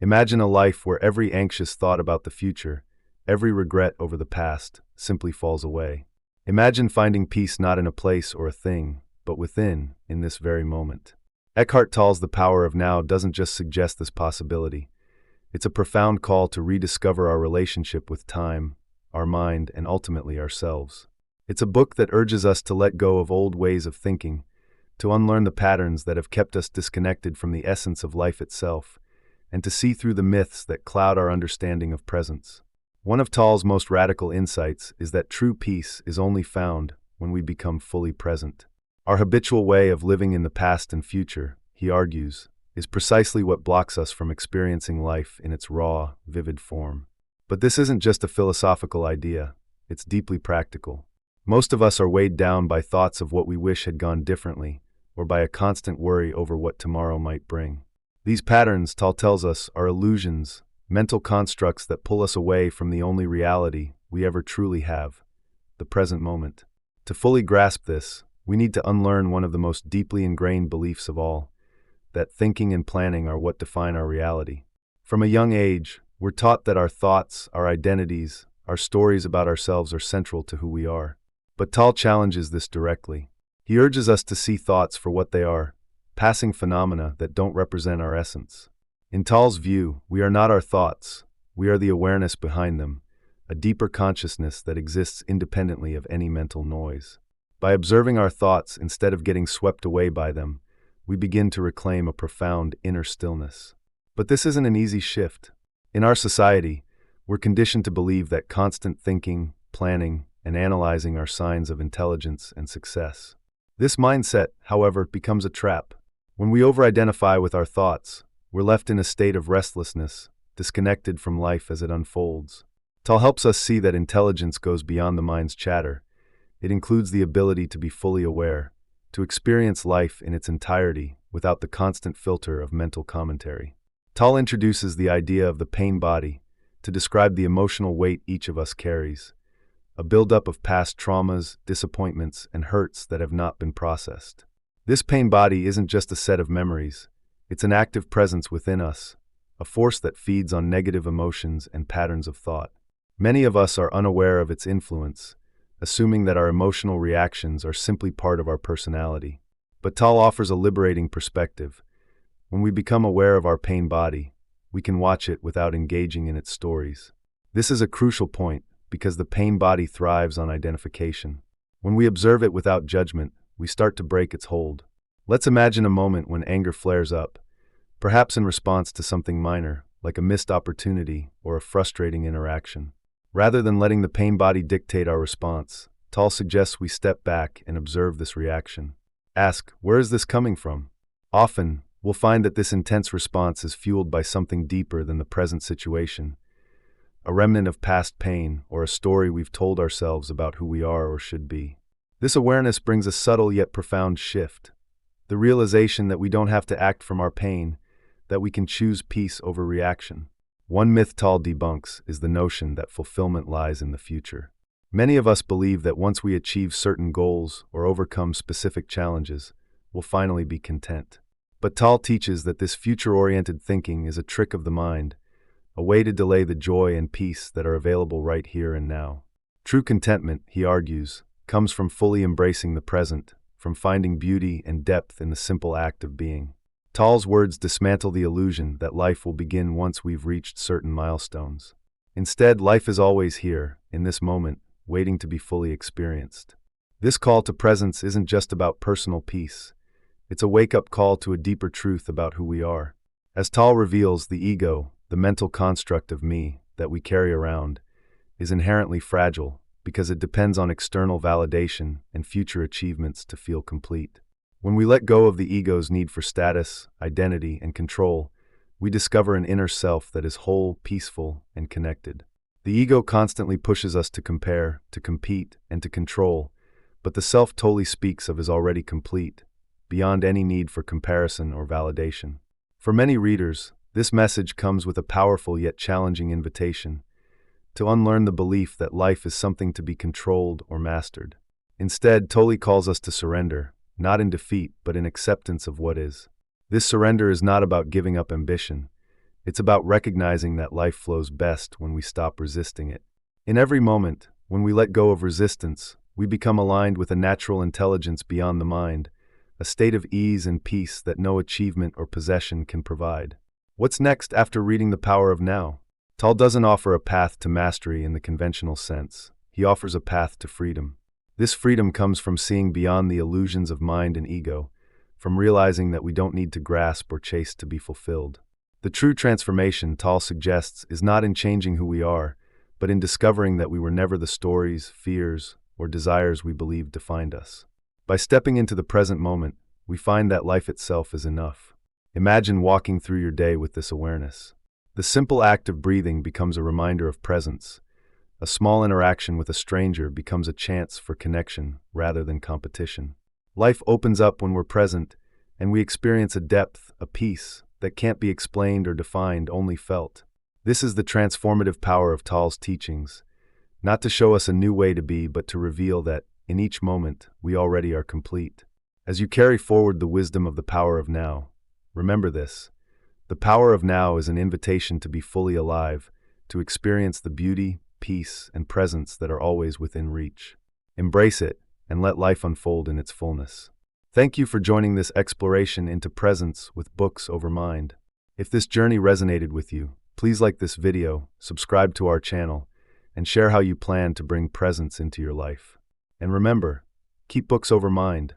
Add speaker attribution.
Speaker 1: Imagine a life where every anxious thought about the future, every regret over the past, simply falls away. Imagine finding peace not in a place or a thing, but within, in this very moment. Eckhart Tolle's The Power of Now doesn't just suggest this possibility. It's a profound call to rediscover our relationship with time, our mind, and ultimately ourselves. It's a book that urges us to let go of old ways of thinking, to unlearn the patterns that have kept us disconnected from the essence of life itself, and to see through the myths that cloud our understanding of presence. One of Tolle's most radical insights is that true peace is only found when we become fully present. Our habitual way of living in the past and future, he argues, is precisely what blocks us from experiencing life in its raw, vivid form. But this isn't just a philosophical idea, it's deeply practical. Most of us are weighed down by thoughts of what we wish had gone differently, or by a constant worry over what tomorrow might bring. These patterns, Tolle tells us, are illusions, mental constructs that pull us away from the only reality we ever truly have, the present moment. To fully grasp this, we need to unlearn one of the most deeply ingrained beliefs of all, that thinking and planning are what define our reality. From a young age, we're taught that our thoughts, our identities, our stories about ourselves are central to who we are. But Tolle challenges this directly. He urges us to see thoughts for what they are, passing phenomena that don't represent our essence. In Tolle's view, we are not our thoughts, we are the awareness behind them, a deeper consciousness that exists independently of any mental noise. By observing our thoughts instead of getting swept away by them, we begin to reclaim a profound inner stillness. But this isn't an easy shift. In our society, we're conditioned to believe that constant thinking, planning, and analyzing are signs of intelligence and success. This mindset, however, becomes a trap. When we over-identify with our thoughts, we're left in a state of restlessness, disconnected from life as it unfolds. Tolle helps us see that intelligence goes beyond the mind's chatter. It includes the ability to be fully aware, to experience life in its entirety without the constant filter of mental commentary. Tolle introduces the idea of the pain body to describe the emotional weight each of us carries, a buildup of past traumas, disappointments, and hurts that have not been processed. This pain body isn't just a set of memories, it's an active presence within us, a force that feeds on negative emotions and patterns of thought. Many of us are unaware of its influence, assuming that our emotional reactions are simply part of our personality. But Tolle offers a liberating perspective. When we become aware of our pain body, we can watch it without engaging in its stories. This is a crucial point because the pain body thrives on identification. When we observe it without judgment, we start to break its hold. Let's imagine a moment when anger flares up, perhaps in response to something minor, like a missed opportunity or a frustrating interaction. Rather than letting the pain body dictate our response, Tolle suggests we step back and observe this reaction. Ask, where is this coming from? Often, we'll find that this intense response is fueled by something deeper than the present situation, a remnant of past pain or a story we've told ourselves about who we are or should be. This awareness brings a subtle yet profound shift, the realization that we don't have to act from our pain, that we can choose peace over reaction. One myth Tolle debunks is the notion that fulfillment lies in the future. Many of us believe that once we achieve certain goals or overcome specific challenges, we'll finally be content. But Tolle teaches that this future-oriented thinking is a trick of the mind, a way to delay the joy and peace that are available right here and now. True contentment, he argues, comes from fully embracing the present, from finding beauty and depth in the simple act of being. Tolle's words dismantle the illusion that life will begin once we've reached certain milestones. Instead, life is always here, in this moment, waiting to be fully experienced. This call to presence isn't just about personal peace. It's a wake-up call to a deeper truth about who we are. As Tolle reveals, the ego, the mental construct of me that we carry around, is inherently fragile because it depends on external validation and future achievements to feel complete. When we let go of the ego's need for status, identity, and control, we discover an inner self that is whole, peaceful, and connected. The ego constantly pushes us to compare, to compete, and to control, but the self Tolle speaks of is already complete, beyond any need for comparison or validation. For many readers, this message comes with a powerful yet challenging invitation to unlearn the belief that life is something to be controlled or mastered. Instead, Tolle calls us to surrender, not in defeat, but in acceptance of what is. This surrender is not about giving up ambition. It's about recognizing that life flows best when we stop resisting it. In every moment, when we let go of resistance, we become aligned with a natural intelligence beyond the mind, a state of ease and peace that no achievement or possession can provide. What's next after reading The Power of Now? Tolle doesn't offer a path to mastery in the conventional sense. He offers a path to freedom. This freedom comes from seeing beyond the illusions of mind and ego, from realizing that we don't need to grasp or chase to be fulfilled. The true transformation, Tolle suggests, is not in changing who we are, but in discovering that we were never the stories, fears, or desires we believed defined us. By stepping into the present moment, we find that life itself is enough. Imagine walking through your day with this awareness. The simple act of breathing becomes a reminder of presence. A small interaction with a stranger becomes a chance for connection rather than competition. Life opens up when we're present, and we experience a depth, a peace, that can't be explained or defined, only felt. This is the transformative power of Tolle's teachings, not to show us a new way to be, but to reveal that, in each moment, we already are complete. As you carry forward the wisdom of the power of now, remember this. The power of now is an invitation to be fully alive, to experience the beauty, peace, and presence that are always within reach. Embrace it, and let life unfold in its fullness. Thank you for joining this exploration into presence with Books Over Mind. If this journey resonated with you, please like this video, subscribe to our channel, and share how you plan to bring presence into your life. And remember, keep books over mind.